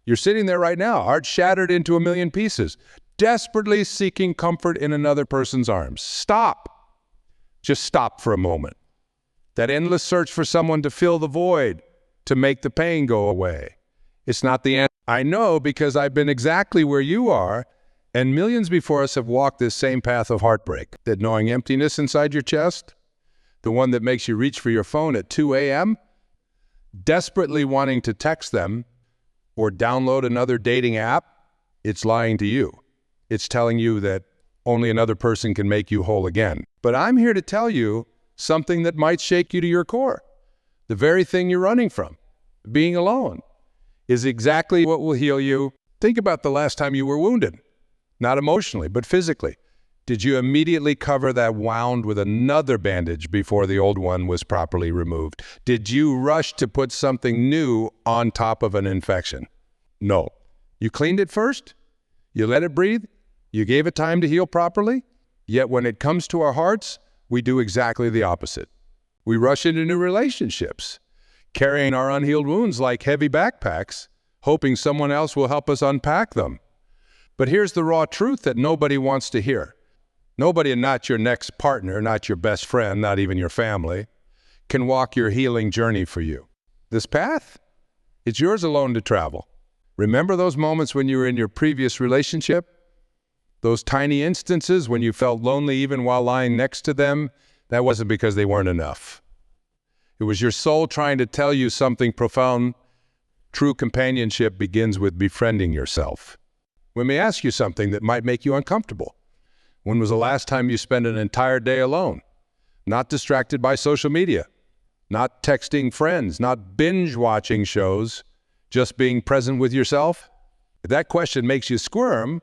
You're sitting there right now, heart shattered into a million pieces, desperately seeking comfort in another person's arms. Stop. Just stop for a moment. That endless search for someone to fill the void, to make the pain go away. It's not the end. I know because I've been exactly where you are, and millions before us have walked this same path of heartbreak. That gnawing emptiness inside your chest, the one that makes you reach for your phone at 2 a.m., desperately wanting to text them or download another dating app, it's lying to you. It's telling you that only another person can make you whole again. But I'm here to tell you something that might shake you to your core. The very thing you're running from, being alone, is exactly what will heal you. Think about the last time you were wounded, not emotionally, but physically. Did you immediately cover that wound with another bandage before the old one was properly removed? Did you rush to put something new on top of an infection? No. You cleaned it first, you let it breathe, you gave it time to heal properly, yet when it comes to our hearts, we do exactly the opposite. We rush into new relationships, carrying our unhealed wounds like heavy backpacks, hoping someone else will help us unpack them. But here's the raw truth that nobody wants to hear. Nobody, not your next partner, not your best friend, not even your family, can walk your healing journey for you. This path, it's yours alone to travel. Remember those moments when you were in your previous relationship? Those tiny instances when you felt lonely even while lying next to them? That wasn't because they weren't enough. It was your soul trying to tell you something profound. True companionship begins with befriending yourself. Let me ask you something that might make you uncomfortable. When was the last time you spent an entire day alone? Not distracted by social media, not texting friends, not binge-watching shows, just being present with yourself? If that question makes you squirm,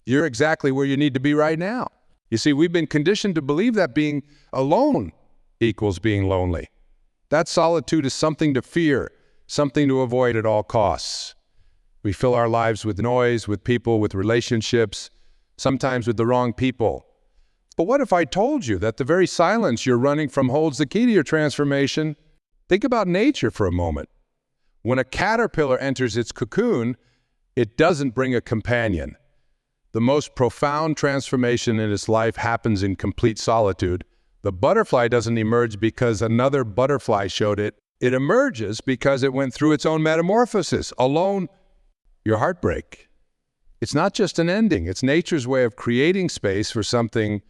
you're exactly where you need to be right now. You see, we've been conditioned to believe that being alone equals being lonely. That solitude is something to fear, something to avoid at all costs. We fill our lives with noise, with people, with relationships, sometimes with the wrong people. But what if I told you that the very silence you're running from holds the key to your transformation? Think about nature for a moment. When a caterpillar enters its cocoon, it doesn't bring a companion. The most profound transformation in its life happens in complete solitude. The butterfly doesn't emerge because another butterfly showed it. It emerges because it went through its own metamorphosis, alone. Your heartbreak. It's not just an ending. It's nature's way of creating space for something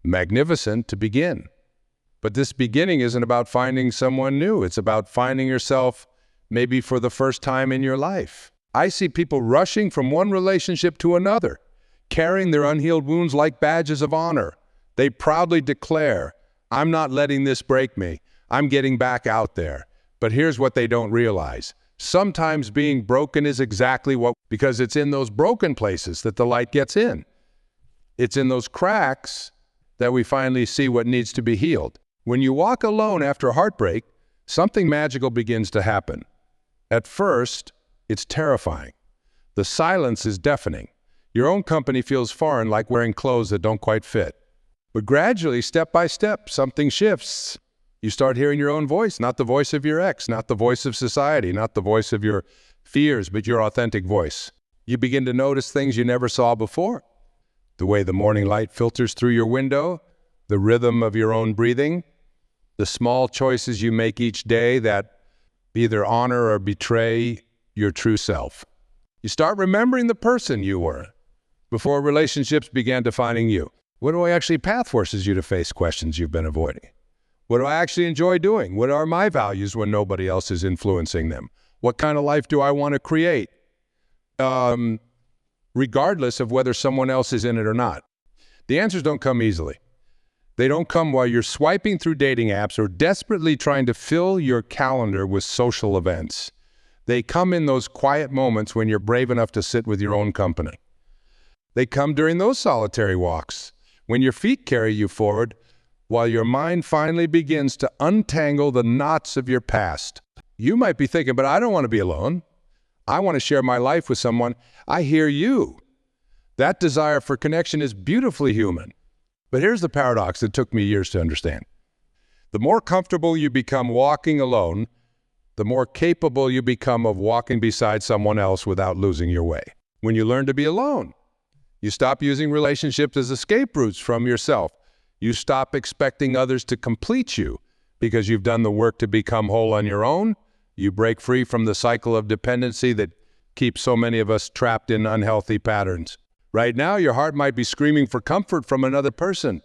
magnificent to begin. But this beginning isn't about finding someone new. It's about finding yourself maybe for the first time in your life. I see people rushing from one relationship to another, carrying their unhealed wounds like badges of honor. They proudly declare, I'm not letting this break me. I'm getting back out there. But here's what they don't realize. Sometimes being broken is exactly because it's in those broken places that the light gets in. It's in those cracks that we finally see what needs to be healed. When you walk alone after heartbreak, something magical begins to happen. At first, it's terrifying. The silence is deafening. Your own company feels foreign, like wearing clothes that don't quite fit. But gradually, step by step, something shifts. You start hearing your own voice, not the voice of your ex, not the voice of society, not the voice of your fears, but your authentic voice. You begin to notice things you never saw before. The way the morning light filters through your window, the rhythm of your own breathing, the small choices you make each day that either honor or betray your true self. You start remembering the person you were before relationships began defining you. What do I actually path forces you to face questions you've been avoiding? What do I actually enjoy doing? What are my values when nobody else is influencing them? What kind of life do I want to create? Regardless of whether someone else is in it or not. The answers don't come easily. They don't come while you're swiping through dating apps or desperately trying to fill your calendar with social events. They come in those quiet moments when you're brave enough to sit with your own company. They come during those solitary walks, when your feet carry you forward, while your mind finally begins to untangle the knots of your past. You might be thinking, but I don't want to be alone. I want to share my life with someone. I hear you. That desire for connection is beautifully human. But here's the paradox that took me years to understand. The more comfortable you become walking alone, the more capable you become of walking beside someone else without losing your way. When you learn to be alone, you stop using relationships as escape routes from yourself. You stop expecting others to complete you because you've done the work to become whole on your own. You break free from the cycle of dependency that keeps so many of us trapped in unhealthy patterns. Right now, your heart might be screaming for comfort from another person.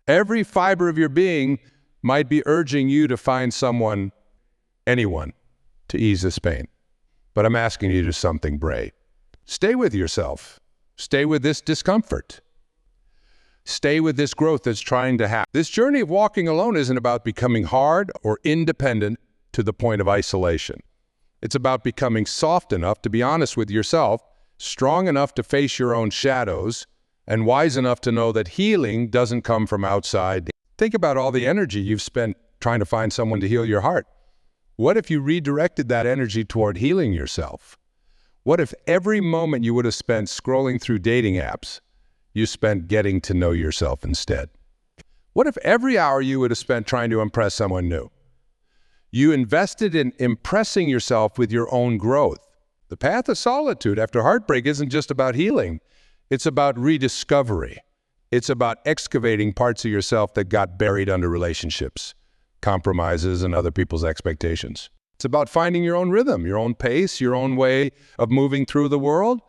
Every fiber of your being might be urging you to find someone, anyone, to ease this pain. But I'm asking you to do something brave. Stay with yourself. Stay with this discomfort. Stay with this growth that's trying to happen. This journey of walking alone isn't about becoming hard or independent to the point of isolation. It's about becoming soft enough to be honest with yourself, strong enough to face your own shadows, and wise enough to know that healing doesn't come from outside. Think about all the energy you've spent trying to find someone to heal your heart. What if you redirected that energy toward healing yourself? What if every moment you would have spent scrolling through dating apps, you spent getting to know yourself instead? What if every hour you would have spent trying to impress someone new, you invested in impressing yourself with your own growth? The path of solitude after heartbreak isn't just about healing. It's about rediscovery. It's about excavating parts of yourself that got buried under relationships, compromises, and other people's expectations. It's about finding your own rhythm, your own pace, your own way of moving through the world.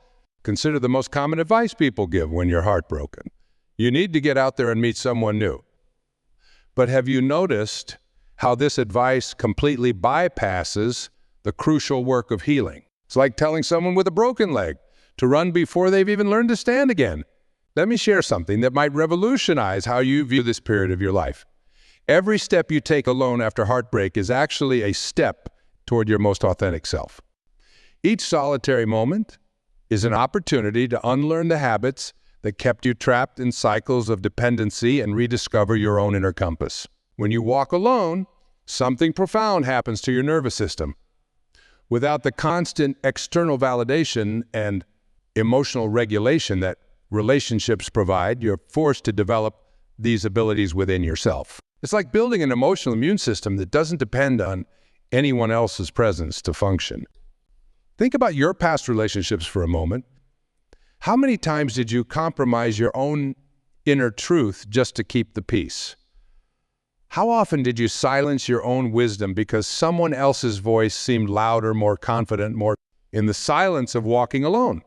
Consider the most common advice people give when you're heartbroken. You need to get out there and meet someone new. But have you noticed how this advice completely bypasses the crucial work of healing? It's like telling someone with a broken leg to run before they've even learned to stand again. Let me share something that might revolutionize how you view this period of your life. Every step you take alone after heartbreak is actually a step toward your most authentic self. Each solitary moment is an opportunity to unlearn the habits that kept you trapped in cycles of dependency and rediscover your own inner compass. When you walk alone, something profound happens to your nervous system. Without the constant external validation and emotional regulation that relationships provide, you're forced to develop these abilities within yourself. It's like building an emotional immune system that doesn't depend on anyone else's presence to function. Think about your past relationships for a moment. How many times did you compromise your own inner truth just to keep the peace? How often did you silence your own wisdom because someone else's voice seemed louder, more confident, more in the silence of walking alone?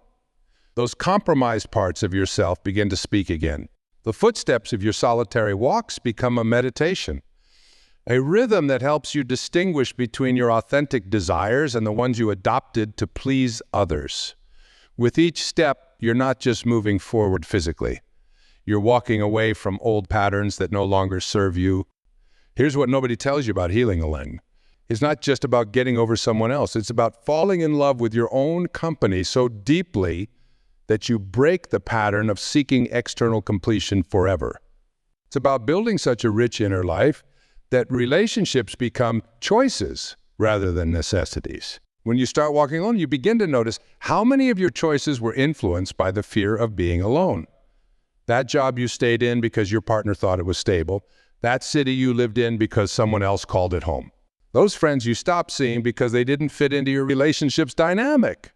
Those compromised parts of yourself begin to speak again. The footsteps of your solitary walks become a meditation, a rhythm that helps you distinguish between your authentic desires and the ones you adopted to please others. With each step, you're not just moving forward physically. You're walking away from old patterns that no longer serve you. Here's what nobody tells you about healing alone. It's not just about getting over someone else. It's about falling in love with your own company so deeply that you break the pattern of seeking external completion forever. It's about building such a rich inner life that relationships become choices rather than necessities. When you start walking alone, you begin to notice how many of your choices were influenced by the fear of being alone. That job you stayed in because your partner thought it was stable. That city you lived in because someone else called it home. Those friends you stopped seeing because they didn't fit into your relationship's dynamic.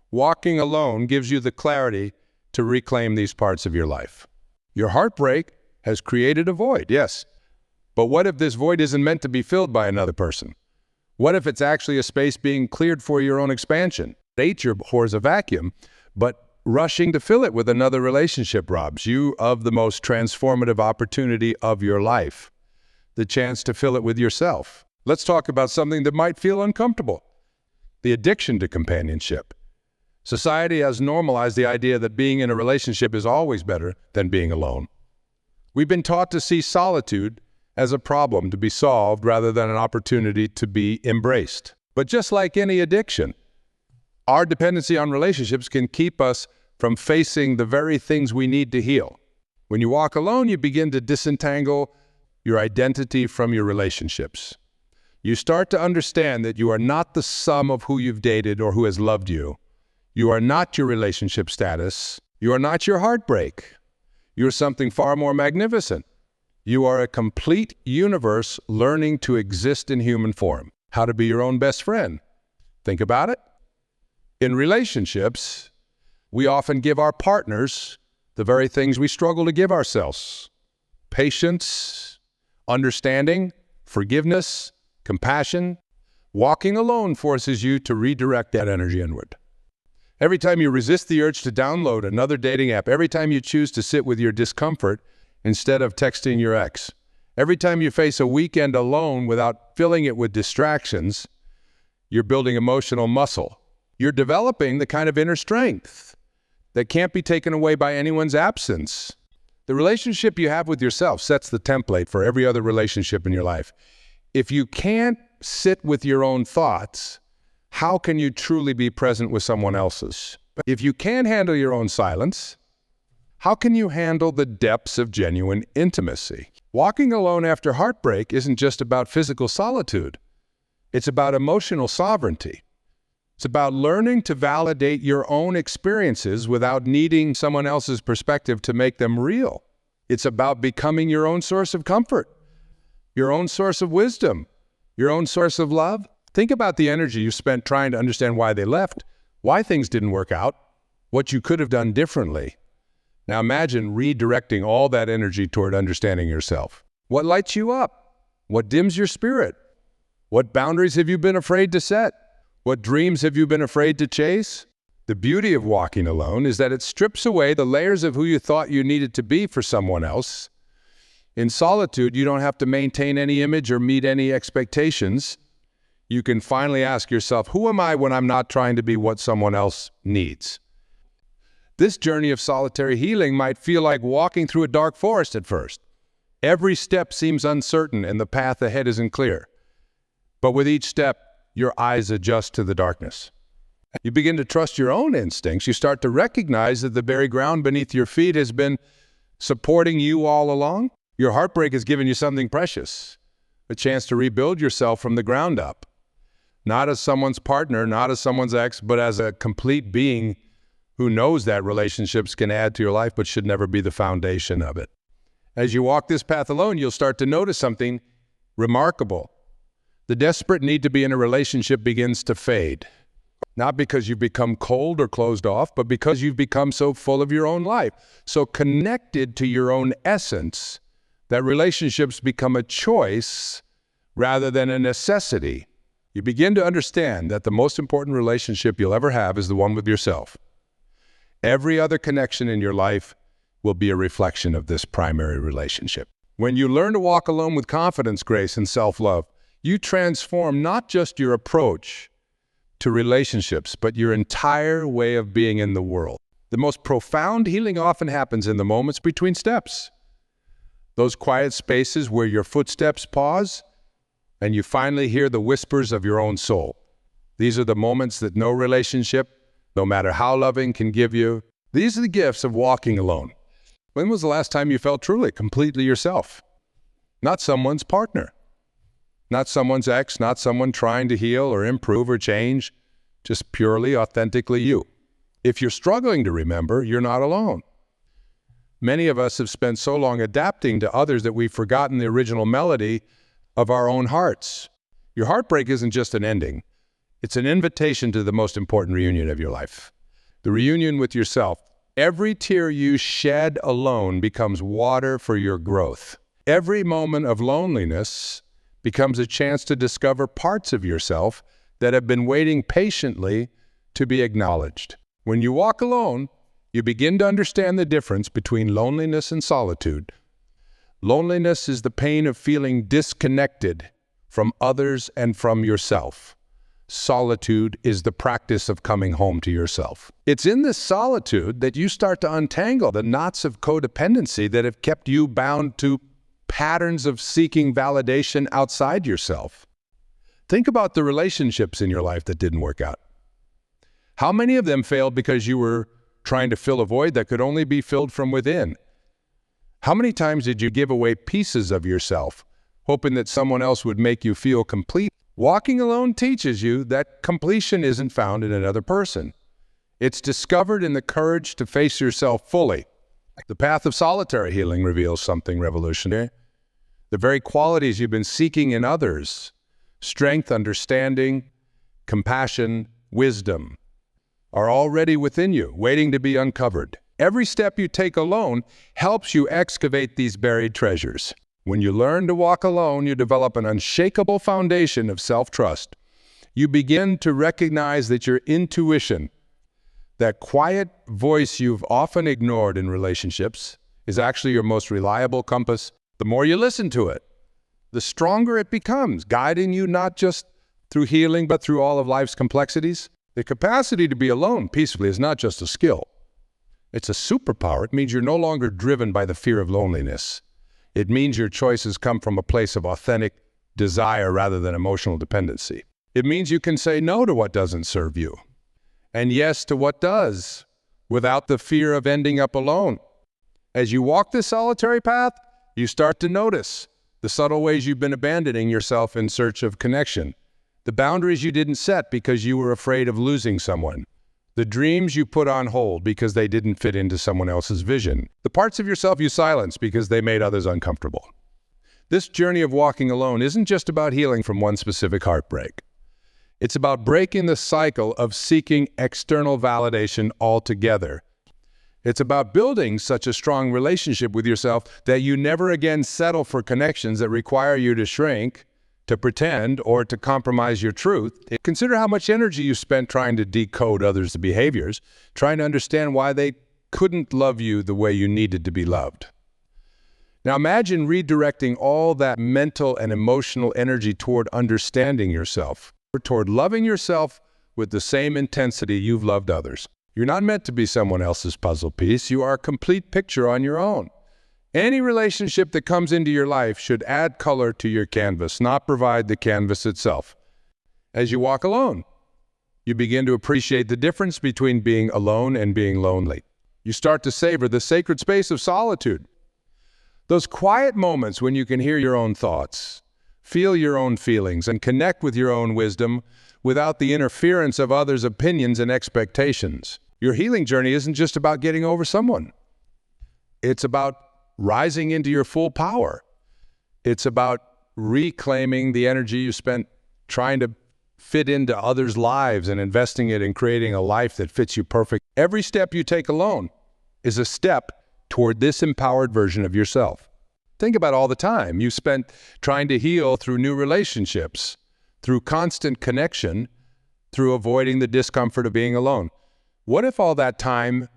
Walking alone gives you the clarity to reclaim these parts of your life. Your heartbreak has created a void, yes. But what if this void isn't meant to be filled by another person? What if it's actually a space being cleared for your own expansion? Nature abhors a vacuum, but rushing to fill it with another relationship robs you of the most transformative opportunity of your life, the chance to fill it with yourself. Let's talk about something that might feel uncomfortable: the addiction to companionship. Society has normalized the idea that being in a relationship is always better than being alone. We've been taught to see solitude as a problem to be solved rather than an opportunity to be embraced. But just like any addiction, our dependency on relationships can keep us from facing the very things we need to heal. When you walk alone, you begin to disentangle your identity from your relationships. You start to understand that you are not the sum of who you've dated or who has loved you. You are not your relationship status. You are not your heartbreak. You're something far more magnificent. You are a complete universe learning to exist in human form. how to be your own best friend. Think about it. In relationships, we often give our partners the very things we struggle to give ourselves: patience, understanding, forgiveness, compassion. Walking alone forces you to redirect that energy inward. Every time you resist the urge to download another dating app, every time you choose to sit with your discomfort instead of texting your ex, every time you face a weekend alone without filling it with distractions, you're building emotional muscle. You're developing the kind of inner strength that can't be taken away by anyone's absence. The relationship you have with yourself sets the template for every other relationship in your life. If you can't sit with your own thoughts, how can you truly be present with someone else's? If you can't handle your own silence, how can you handle the depths of genuine intimacy? Walking alone after heartbreak isn't just about physical solitude. It's about emotional sovereignty. It's about learning to validate your own experiences without needing someone else's perspective to make them real. It's about becoming your own source of comfort, your own source of wisdom, your own source of love. Think about the energy you spent trying to understand why they left, why things didn't work out, what you could have done differently. Now imagine redirecting all that energy toward understanding yourself. What lights you up? What dims your spirit? What boundaries have you been afraid to set? What dreams have you been afraid to chase? The beauty of walking alone is that it strips away the layers of who you thought you needed to be for someone else. In solitude, you don't have to maintain any image or meet any expectations. You can finally ask yourself, who am I when I'm not trying to be what someone else needs? This journey of solitary healing might feel like walking through a dark forest at first. Every step seems uncertain and the path ahead isn't clear. But with each step, your eyes adjust to the darkness. You begin to trust your own instincts. You start to recognize that the very ground beneath your feet has been supporting you all along. Your heartbreak has given you something precious, a chance to rebuild yourself from the ground up. Not as someone's partner, not as someone's ex, but as a complete being who knows that relationships can add to your life but should never be the foundation of it. As you walk this path alone, you'll start to notice something remarkable. The desperate need to be in a relationship begins to fade. Not because you've become cold or closed off, but because you've become so full of your own life, so connected to your own essence, that relationships become a choice rather than a necessity. You begin to understand that the most important relationship you'll ever have is the one with yourself. Every other connection in your life will be a reflection of this primary relationship. When you learn to walk alone with confidence, grace, and self-love, you transform not just your approach to relationships, but your entire way of being in the world. The most profound healing often happens in the moments between steps. Those quiet spaces where your footsteps pause and you finally hear the whispers of your own soul. These are the moments that no relationship, no matter how loving, can give you. These are the gifts of walking alone. When was the last time you felt truly, completely yourself? Not someone's partner. Not someone's ex, not someone trying to heal or improve or change, just purely, authentically you. If you're struggling to remember, you're not alone. Many of us have spent so long adapting to others that we've forgotten the original melody of our own hearts. Your heartbreak isn't just an ending. It's an invitation to the most important reunion of your life. The reunion with yourself. Every tear you shed alone becomes water for your growth. Every moment of loneliness becomes a chance to discover parts of yourself that have been waiting patiently to be acknowledged. When you walk alone, you begin to understand the difference between loneliness and solitude. Loneliness is the pain of feeling disconnected from others and from yourself. Solitude is the practice of coming home to yourself. It's in this solitude that you start to untangle the knots of codependency that have kept you bound to patterns of seeking validation outside yourself. Think about the relationships in your life that didn't work out. How many of them failed because you were trying to fill a void that could only be filled from within? How many times did you give away pieces of yourself, hoping that someone else would make you feel complete? Walking alone teaches you that completion isn't found in another person. It's discovered in the courage to face yourself fully. The path of solitary healing reveals something revolutionary. The very qualities you've been seeking in others Strength, understanding, compassion, wisdom are already within you, waiting to be uncovered. Every step you take alone helps you excavate these buried treasures. When you learn to walk alone, you develop an unshakable foundation of self-trust. You begin to recognize that your intuition, that quiet voice you've often ignored in relationships, is actually your most reliable compass. The more you listen to it, the stronger it becomes, guiding you not just through healing, but through all of life's complexities. The capacity to be alone peacefully is not just a skill. It's a superpower. It means you're no longer driven by the fear of loneliness. It means your choices come from a place of authentic desire rather than emotional dependency. It means you can say no to what doesn't serve you, and yes to what does, without the fear of ending up alone. As you walk this solitary path, you start to notice the subtle ways you've been abandoning yourself in search of connection, the boundaries you didn't set because you were afraid of losing someone, the dreams you put on hold because they didn't fit into someone else's vision, the parts of yourself you silenced because they made others uncomfortable. This journey of walking alone isn't just about healing from one specific heartbreak. It's about breaking the cycle of seeking external validation altogether. It's about building such a strong relationship with yourself that you never again settle for connections that require you to shrink, to pretend, or to compromise your truth. Consider how much energy you spent trying to decode others' behaviors, trying to understand why they couldn't love you the way you needed to be loved. Now imagine redirecting all that mental and emotional energy toward understanding yourself, or toward loving yourself with the same intensity you've loved others. You're not meant to be someone else's puzzle piece. You are a complete picture on your own. Any relationship that comes into your life should add color to your canvas, not provide the canvas itself. As you walk alone, you begin to appreciate the difference between being alone and being lonely. You start to savor the sacred space of solitude. Those quiet moments when you can hear your own thoughts, feel your own feelings, and connect with your own wisdom without the interference of others' opinions and expectations. Your healing journey isn't just about getting over someone. It's about rising into your full power. It's about reclaiming the energy you spent trying to fit into others' lives and investing it in creating a life that fits you perfect. Every step you take alone is a step toward this empowered version of yourself. Think about all the time you spent trying to heal through new relationships, through constant connection, through avoiding the discomfort of being alone. What if all that time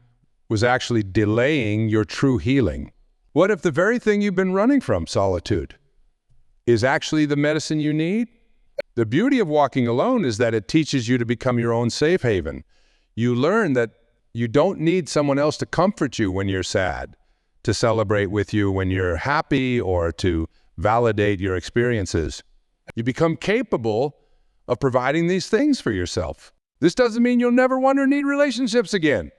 was actually delaying your true healing? What if the very thing you've been running from, solitude, is actually the medicine you need? The beauty of walking alone is that it teaches you to become your own safe haven. You learn that you don't need someone else to comfort you when you're sad, to celebrate with you when you're happy, or to validate your experiences. You become capable of providing these things for yourself. This doesn't mean you'll never want or need relationships again.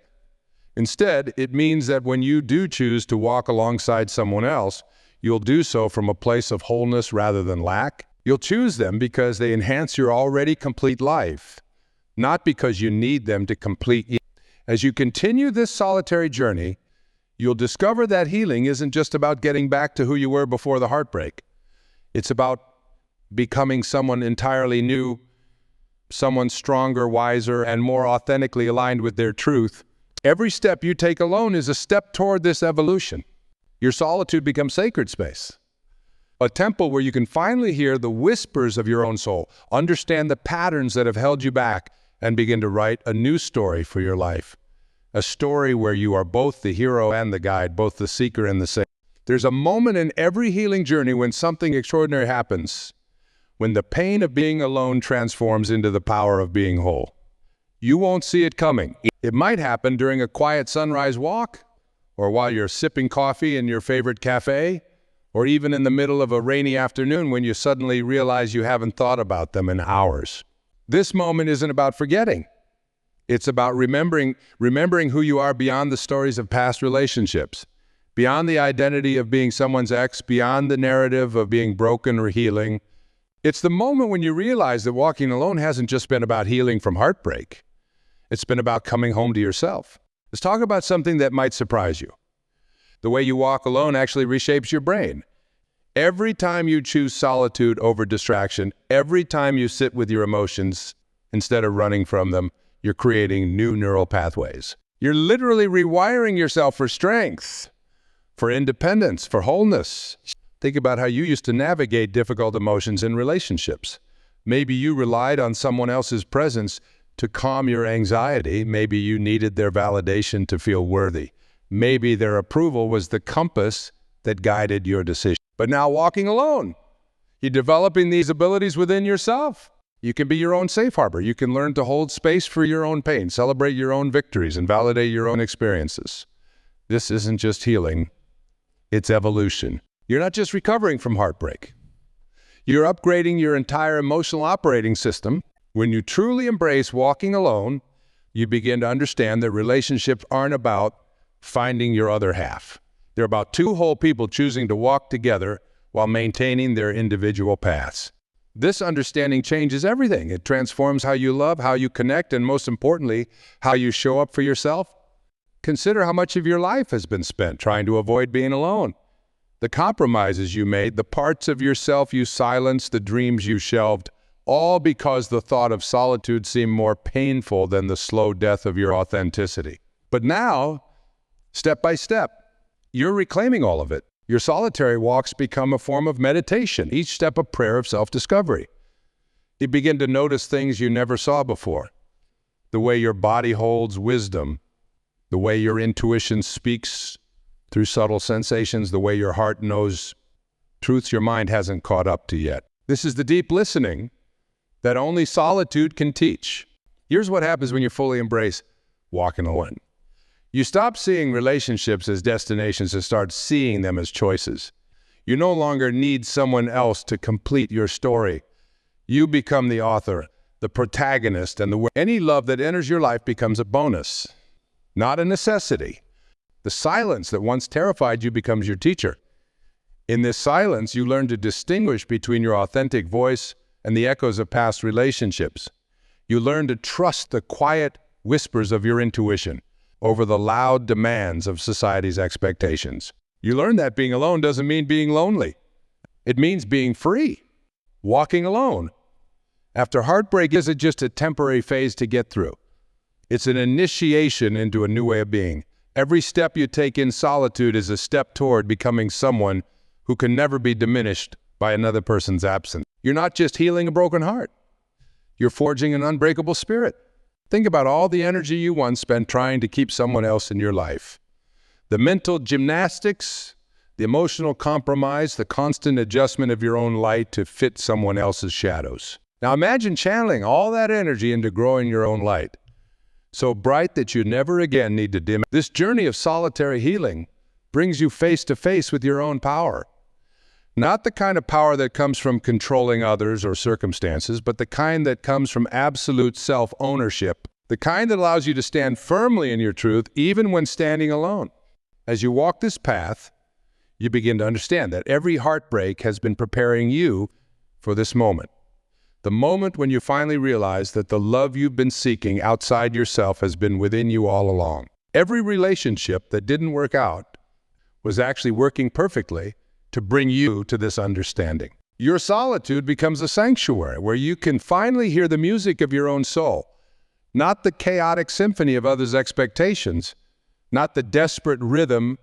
Instead, it means that when you do choose to walk alongside someone else, you'll do so from a place of wholeness rather than lack. You'll choose them because they enhance your already complete life, not because you need them to complete you. As you continue this solitary journey, you'll discover that healing isn't just about getting back to who you were before the heartbreak. It's about becoming someone entirely new, someone stronger, wiser, and more authentically aligned with their truth. Every step you take alone is a step toward this evolution. Your solitude becomes sacred space, a temple where you can finally hear the whispers of your own soul, understand the patterns that have held you back, and begin to write a new story for your life. A story where you are both the hero and the guide, both the seeker and the savior. There's a moment in every healing journey when something extraordinary happens, when the pain of being alone transforms into the power of being whole. You won't see it coming. It might happen during a quiet sunrise walk, or while you're sipping coffee in your favorite cafe, or even in the middle of a rainy afternoon when you suddenly realize you haven't thought about them in hours. This moment isn't about forgetting. It's about remembering who you are beyond the stories of past relationships, beyond the identity of being someone's ex, beyond the narrative of being broken or healing. It's the moment when you realize that walking alone hasn't just been about healing from heartbreak. It's been about coming home to yourself. Let's talk about something that might surprise you. The way you walk alone actually reshapes your brain. Every time you choose solitude over distraction, every time you sit with your emotions instead of running from them, you're creating new neural pathways. You're literally rewiring yourself for strength, for independence, for wholeness. Think about how you used to navigate difficult emotions in relationships. Maybe you relied on someone else's presence to calm your anxiety. Maybe you needed their validation to feel worthy. Maybe their approval was the compass that guided your decision. But now walking alone, you're developing these abilities within yourself. You can be your own safe harbor. You can learn to hold space for your own pain, celebrate your own victories, and validate your own experiences. This isn't just healing, it's evolution. You're not just recovering from heartbreak. You're upgrading your entire emotional operating system. When you truly embrace walking alone, you begin to understand that relationships aren't about finding your other half. They're about two whole people choosing to walk together while maintaining their individual paths. This understanding changes everything. It transforms how you love, how you connect, and most importantly, how you show up for yourself. Consider how much of your life has been spent trying to avoid being alone. The compromises you made, the parts of yourself you silenced, the dreams you shelved, all because the thought of solitude seemed more painful than the slow death of your authenticity. But now, step by step, you're reclaiming all of it. Your solitary walks become a form of meditation, each step a prayer of self-discovery. You begin to notice things you never saw before. The way your body holds wisdom, the way your intuition speaks through subtle sensations, the way your heart knows truths your mind hasn't caught up to yet. This is the deep listening that only solitude can teach. Here's what happens when you fully embrace walking alone. You stop seeing relationships as destinations and start seeing them as choices. You no longer need someone else to complete your story. You become the author, the protagonist, and any love that enters your life becomes a bonus, not a necessity. The silence that once terrified you becomes your teacher. In this silence, you learn to distinguish between your authentic voice and the echoes of past relationships. You learn to trust the quiet whispers of your intuition over the loud demands of society's expectations. You learn that being alone doesn't mean being lonely. It means being free, walking alone. After heartbreak isn't just a temporary phase to get through. It's an initiation into a new way of being. Every step you take in solitude is a step toward becoming someone who can never be diminished by another person's absence. You're not just healing a broken heart. You're forging an unbreakable spirit. Think about all the energy you once spent trying to keep someone else in your life. The mental gymnastics, the emotional compromise, the constant adjustment of your own light to fit someone else's shadows. Now imagine channeling all that energy into growing your own light, so bright that you never again need to dim it. This journey of solitary healing brings you face to face with your own power. Not the kind of power that comes from controlling others or circumstances, but the kind that comes from absolute self-ownership, the kind that allows you to stand firmly in your truth even when standing alone. As you walk this path, you begin to understand that every heartbreak has been preparing you for this moment. The moment when you finally realize that the love you've been seeking outside yourself has been within you all along. Every relationship that didn't work out was actually working perfectly to bring you to this understanding. Your solitude becomes a sanctuary where you can finally hear the music of your own soul, not the chaotic symphony of others' expectations, not the desperate rhythm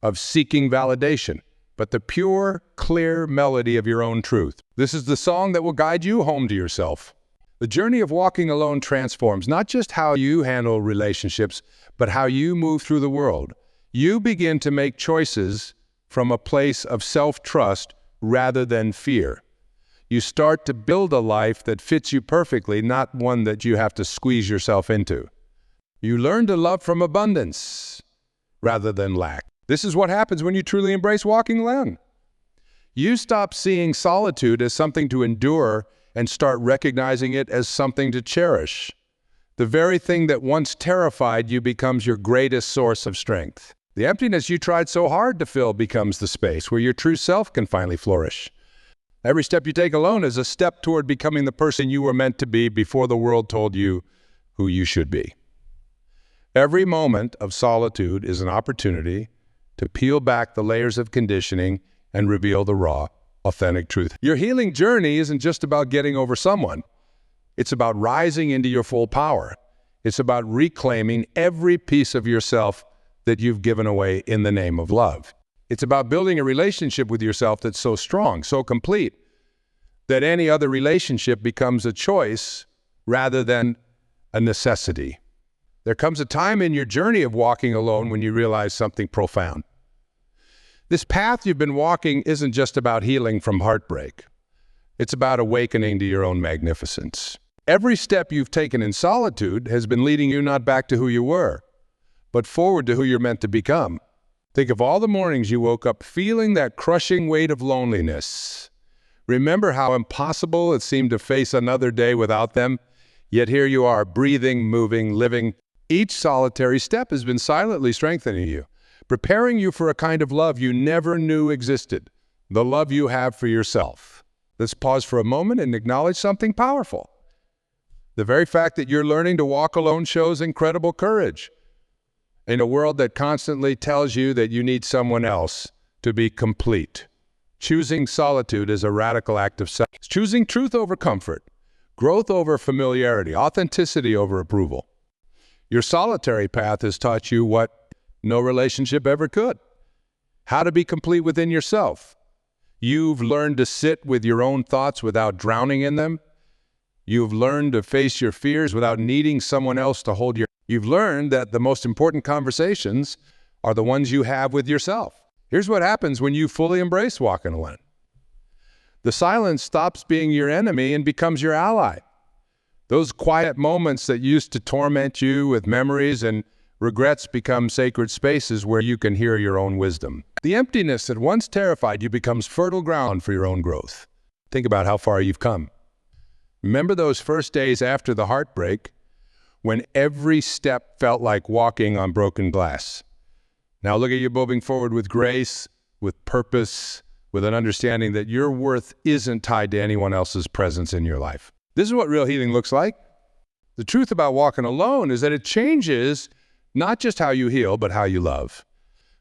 of seeking validation, but the pure, clear melody of your own truth. This is the song that will guide you home to yourself. The journey of walking alone transforms not just how you handle relationships, but how you move through the world. You begin to make choices from a place of self-trust rather than fear. You start to build a life that fits you perfectly, not one that you have to squeeze yourself into. You learn to love from abundance rather than lack. This is what happens when you truly embrace walking alone. You stop seeing solitude as something to endure and start recognizing it as something to cherish. The very thing that once terrified you becomes your greatest source of strength. The emptiness you tried so hard to fill becomes the space where your true self can finally flourish. Every step you take alone is a step toward becoming the person you were meant to be before the world told you who you should be. Every moment of solitude is an opportunity to peel back the layers of conditioning and reveal the raw, authentic truth. Your healing journey isn't just about getting over someone. It's about rising into your full power. It's about reclaiming every piece of yourself that you've given away in the name of love. It's about building a relationship with yourself that's so strong, so complete, that any other relationship becomes a choice rather than a necessity. There comes a time in your journey of walking alone when you realize something profound. This path you've been walking isn't just about healing from heartbreak. It's about awakening to your own magnificence. Every step you've taken in solitude has been leading you not back to who you were, but forward to who you're meant to become. Think of all the mornings you woke up feeling that crushing weight of loneliness. Remember how impossible it seemed to face another day without them? Yet here you are, breathing, moving, living. Each solitary step has been silently strengthening you, preparing you for a kind of love you never knew existed, the love you have for yourself. Let's pause for a moment and acknowledge something powerful. The very fact that you're learning to walk alone shows incredible courage. In a world that constantly tells you that you need someone else to be complete, choosing solitude is a radical act of self. It's choosing truth over comfort, growth over familiarity, authenticity over approval. Your solitary path has taught you what no relationship ever could: how to be complete within yourself. You've learned to sit with your own thoughts without drowning in them. You've learned to face your fears without needing someone else to hold your. You've learned that the most important conversations are the ones you have with yourself. Here's what happens when you fully embrace walking alone. The silence stops being your enemy and becomes your ally. Those quiet moments that used to torment you with memories and regrets become sacred spaces where you can hear your own wisdom. The emptiness that once terrified you becomes fertile ground for your own growth. Think about how far you've come. Remember those first days after the heartbreak when every step felt like walking on broken glass. Now look at you moving forward with grace, with purpose, with an understanding that your worth isn't tied to anyone else's presence in your life. This is what real healing looks like. The truth about walking alone is that it changes not just how you heal, but how you love.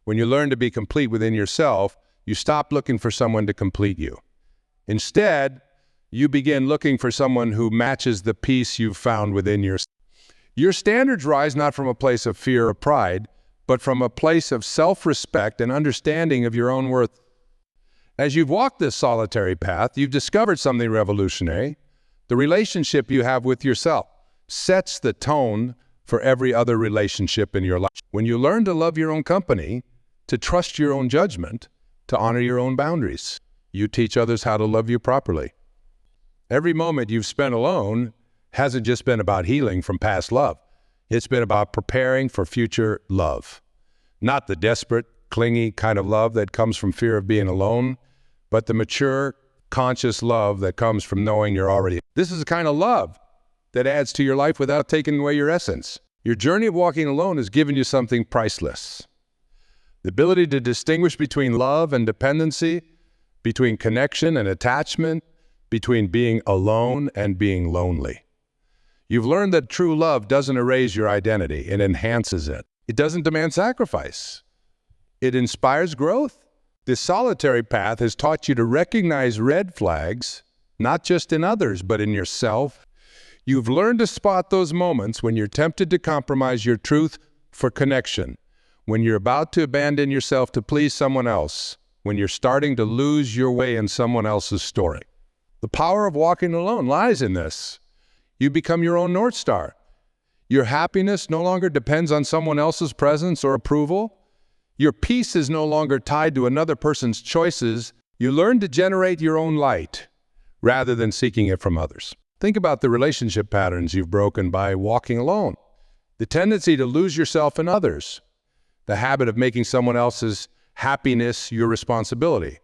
When you learn to be complete within yourself, you stop looking for someone to complete you. Instead, you begin looking for someone who matches the peace you've found within yourself. Your standards rise not from a place of fear or pride, but from a place of self-respect and understanding of your own worth. As you've walked this solitary path, you've discovered something revolutionary. The relationship you have with yourself sets the tone for every other relationship in your life. When you learn to love your own company, to trust your own judgment, to honor your own boundaries, you teach others how to love you properly. Every moment you've spent alone hasn't just been about healing from past love. It's been about preparing for future love. Not the desperate, clingy kind of love that comes from fear of being alone, but the mature, conscious love that comes from knowing you're already. This is the kind of love that adds to your life without taking away your essence. Your journey of walking alone has given you something priceless. The ability to distinguish between love and dependency, between connection and attachment, between being alone and being lonely. You've learned that true love doesn't erase your identity, it enhances it. It doesn't demand sacrifice. It inspires growth. This solitary path has taught you to recognize red flags, not just in others, but in yourself. You've learned to spot those moments when you're tempted to compromise your truth for connection, when you're about to abandon yourself to please someone else, when you're starting to lose your way in someone else's story. The power of walking alone lies in this. You become your own North Star. Your happiness no longer depends on someone else's presence or approval. Your peace is no longer tied to another person's choices. You learn to generate your own light rather than seeking it from others. Think about the relationship patterns you've broken by walking alone. The tendency to lose yourself in others. The habit of making someone else's happiness your responsibility.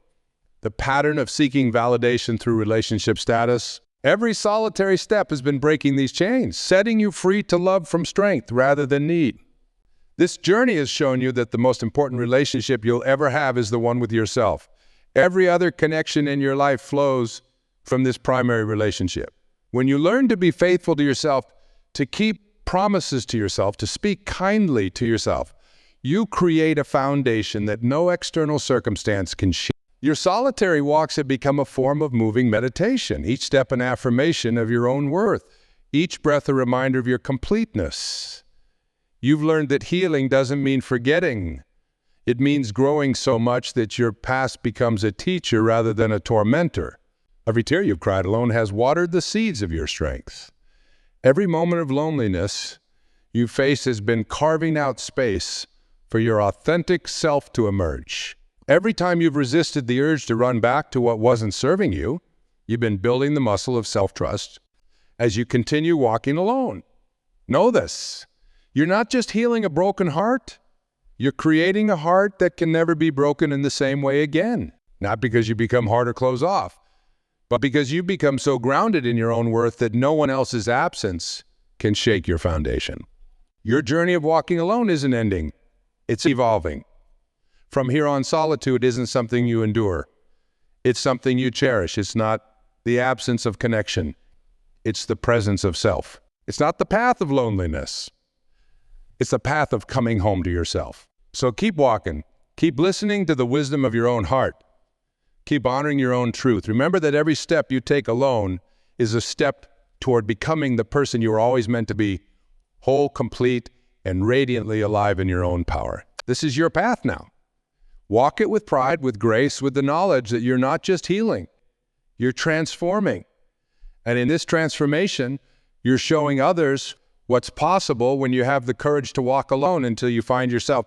The pattern of seeking validation through relationship status. Every solitary step has been breaking these chains, setting you free to love from strength rather than need. This journey has shown you that the most important relationship you'll ever have is the one with yourself. Every other connection in your life flows from this primary relationship. When you learn to be faithful to yourself, to keep promises to yourself, to speak kindly to yourself, you create a foundation that no external circumstance can shake. Your solitary walks have become a form of moving meditation, each step an affirmation of your own worth, each breath a reminder of your completeness. You've learned that healing doesn't mean forgetting. It means growing so much that your past becomes a teacher rather than a tormentor. Every tear you've cried alone has watered the seeds of your strength. Every moment of loneliness you face has been carving out space for your authentic self to emerge. Every time you've resisted the urge to run back to what wasn't serving you, you've been building the muscle of self-trust as you continue walking alone. Know this. You're not just healing a broken heart. You're creating a heart that can never be broken in the same way again. Not because you become hard or close off, but because you become so grounded in your own worth that no one else's absence can shake your foundation. Your journey of walking alone isn't ending. It's evolving. From here on, solitude isn't something you endure. It's something you cherish. It's not the absence of connection. It's the presence of self. It's not the path of loneliness. It's the path of coming home to yourself. So keep walking. Keep listening to the wisdom of your own heart. Keep honoring your own truth. Remember that every step you take alone is a step toward becoming the person you were always meant to be, whole, complete, and radiantly alive in your own power. This is your path now. Walk it with pride, with grace, with the knowledge that you're not just healing, you're transforming. And in this transformation, you're showing others what's possible when you have the courage to walk alone until you find yourself